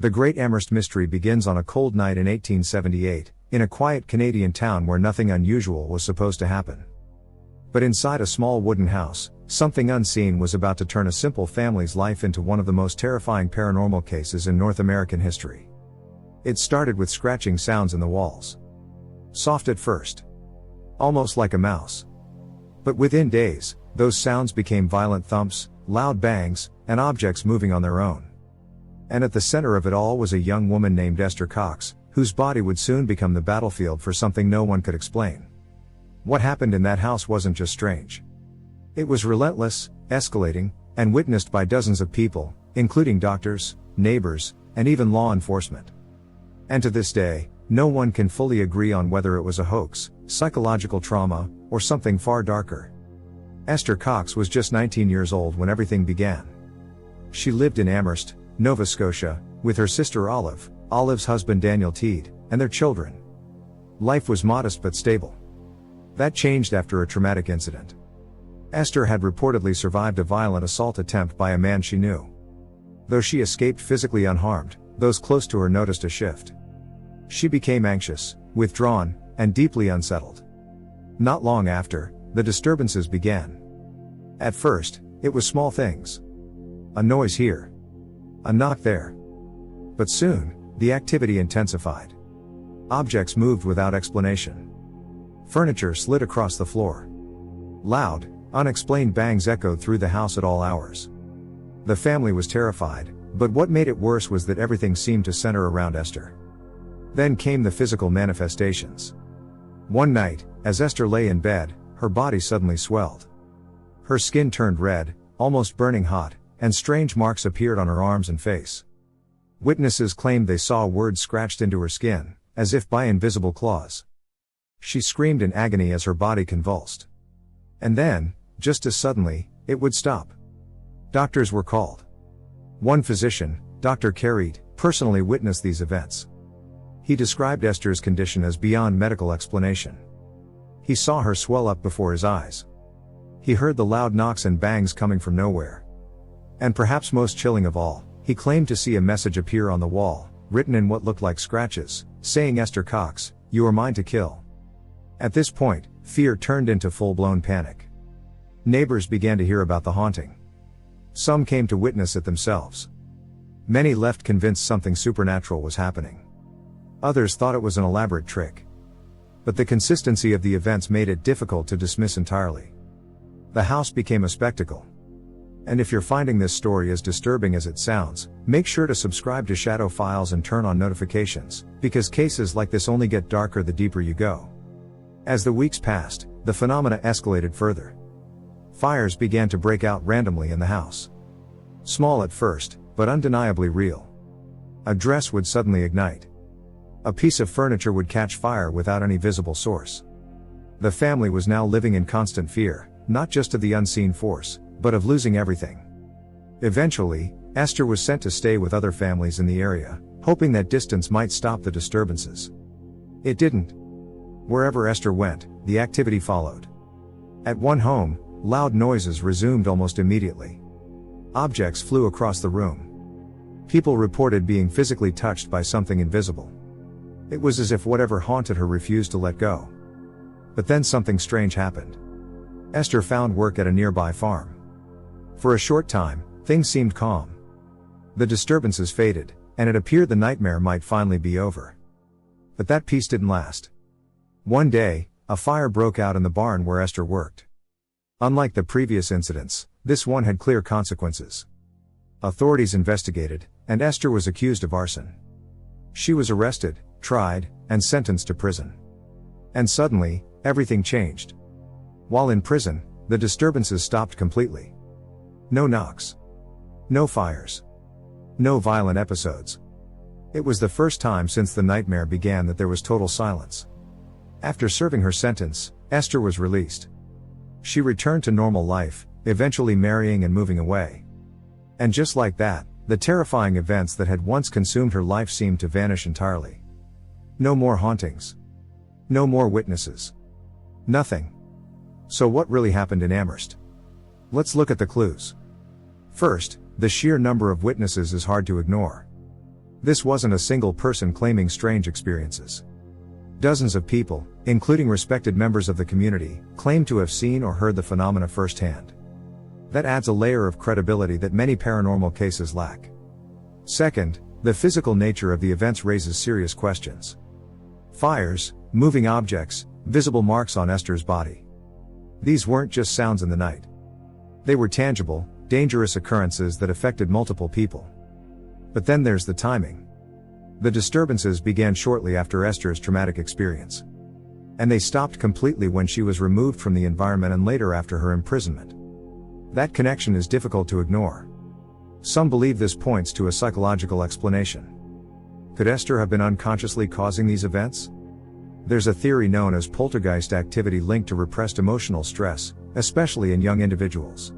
The Great Amherst Mystery begins on a cold night in 1878, in a quiet Canadian town where nothing unusual was supposed to happen. But inside a small wooden house, something unseen was about to turn a simple family's life into one of the most terrifying paranormal cases in North American history. It started with scratching sounds in the walls. Soft at first. Almost like a mouse. But within days, those sounds became violent thumps, loud bangs, and objects moving on their own. And at the center of it all was a young woman named Esther Cox, whose body would soon become the battlefield for something no one could explain. What happened in that house wasn't just strange. It was relentless, escalating, and witnessed by dozens of people, including doctors, neighbors, and even law enforcement. And to this day, no one can fully agree on whether it was a hoax, psychological trauma, or something far darker. Esther Cox was just 19 years old when everything began. She lived in Amherst, Nova Scotia, with her sister Olive, Olive's husband Daniel Teed, and their children. Life was modest but stable. That changed after a traumatic incident. Esther had reportedly survived a violent assault attempt by a man she knew. Though she escaped physically unharmed, those close to her noticed a shift. She became anxious, withdrawn, and deeply unsettled. Not long after, the disturbances began. At first, it was small things. A noise here. A knock there. But soon, the activity intensified. Objects moved without explanation. Furniture slid across the floor. Loud, unexplained bangs echoed through the house at all hours. The family was terrified, but what made it worse was that everything seemed to center around Esther. Then came the physical manifestations. One night, as Esther lay in bed, her body suddenly swelled. Her skin turned red, almost burning hot, and strange marks appeared on her arms and face. Witnesses claimed they saw words scratched into her skin, as if by invisible claws. She screamed in agony as her body convulsed. And then, just as suddenly, it would stop. Doctors were called. One physician, Dr. Carried, personally witnessed these events. He described Esther's condition as beyond medical explanation. He saw her swell up before his eyes. He heard the loud knocks and bangs coming from nowhere. And perhaps most chilling of all, he claimed to see a message appear on the wall, written in what looked like scratches, saying, "Esther Cox, you are mine to kill." At this point, fear turned into full-blown panic. Neighbors began to hear about the haunting. Some came to witness it themselves. Many left convinced something supernatural was happening. Others thought it was an elaborate trick. But the consistency of the events made it difficult to dismiss entirely. The house became a spectacle. And if you're finding this story as disturbing as it sounds, make sure to subscribe to Shadow Files and turn on notifications, because cases like this only get darker the deeper you go. As the weeks passed, the phenomena escalated further. Fires began to break out randomly in the house. Small at first, but undeniably real. A dress would suddenly ignite. A piece of furniture would catch fire without any visible source. The family was now living in constant fear, not just of the unseen force, but of losing everything. Eventually, Esther was sent to stay with other families in the area, hoping that distance might stop the disturbances. It didn't. Wherever Esther went, the activity followed. At one home, loud noises resumed almost immediately. Objects flew across the room. People reported being physically touched by something invisible. It was as if whatever haunted her refused to let go. But then something strange happened. Esther found work at a nearby farm. For a short time, things seemed calm. The disturbances faded, and it appeared the nightmare might finally be over. But that peace didn't last. One day, a fire broke out in the barn where Esther worked. Unlike the previous incidents, this one had clear consequences. Authorities investigated, and Esther was accused of arson. She was arrested, tried, and sentenced to prison. And suddenly, everything changed. While in prison, the disturbances stopped completely. No knocks. No fires. No violent episodes. It was the first time since the nightmare began that there was total silence. After serving her sentence, Esther was released. She returned to normal life, eventually marrying and moving away. And just like that, the terrifying events that had once consumed her life seemed to vanish entirely. No more hauntings. No more witnesses. Nothing. So what really happened in Amherst? Let's look at the clues. First, the sheer number of witnesses is hard to ignore. This wasn't a single person claiming strange experiences. Dozens of people, including respected members of the community, claimed to have seen or heard the phenomena firsthand. That adds a layer of credibility that many paranormal cases lack. Second, the physical nature of the events raises serious questions. Fires, moving objects, visible marks on Esther's body. These weren't just sounds in the night. They were tangible, dangerous occurrences that affected multiple people. But then there's the timing. The disturbances began shortly after Esther's traumatic experience. And they stopped completely when she was removed from the environment and later after her imprisonment. That connection is difficult to ignore. Some believe this points to a psychological explanation. Could Esther have been unconsciously causing these events? There's a theory known as poltergeist activity linked to repressed emotional stress, especially in young individuals.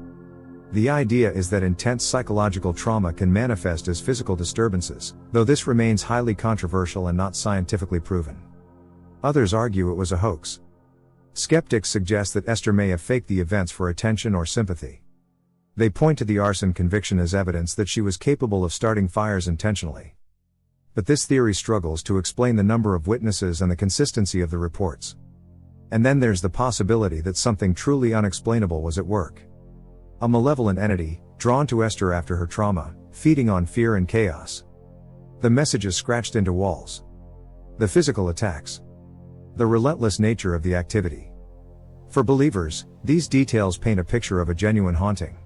The idea is that intense psychological trauma can manifest as physical disturbances, though this remains highly controversial and not scientifically proven. Others argue it was a hoax. Skeptics suggest that Esther may have faked the events for attention or sympathy. They point to the arson conviction as evidence that she was capable of starting fires intentionally. But this theory struggles to explain the number of witnesses and the consistency of the reports. And then there's the possibility that something truly unexplainable was at work. A malevolent entity, drawn to Esther after her trauma, feeding on fear and chaos. The messages scratched into walls. The physical attacks. The relentless nature of the activity. For believers, these details paint a picture of a genuine haunting.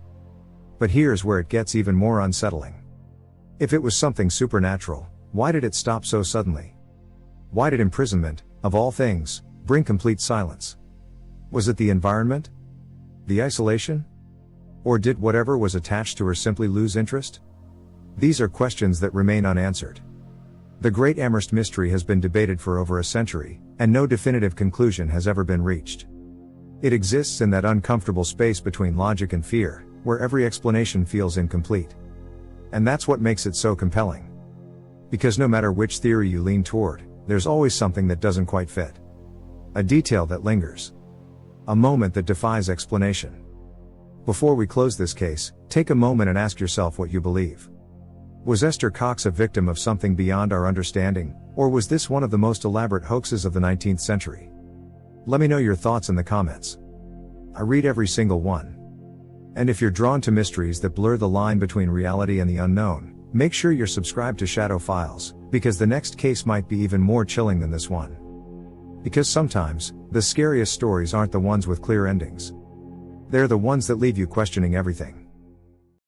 But here's where it gets even more unsettling. If it was something supernatural, why did it stop so suddenly? Why did imprisonment, of all things, bring complete silence? Was it the environment? The isolation? Or did whatever was attached to her simply lose interest? These are questions that remain unanswered. The Great Amherst Mystery has been debated for over a century, and no definitive conclusion has ever been reached. It exists in that uncomfortable space between logic and fear, where every explanation feels incomplete. And that's what makes it so compelling. Because no matter which theory you lean toward, there's always something that doesn't quite fit. A detail that lingers. A moment that defies explanation. Before we close this case, take a moment and ask yourself what you believe. Was Esther Cox a victim of something beyond our understanding, or was this one of the most elaborate hoaxes of the 19th century? Let me know your thoughts in the comments. I read every single one. And if you're drawn to mysteries that blur the line between reality and the unknown, make sure you're subscribed to Shadow Files, because the next case might be even more chilling than this one. Because sometimes, the scariest stories aren't the ones with clear endings. They're the ones that leave you questioning everything.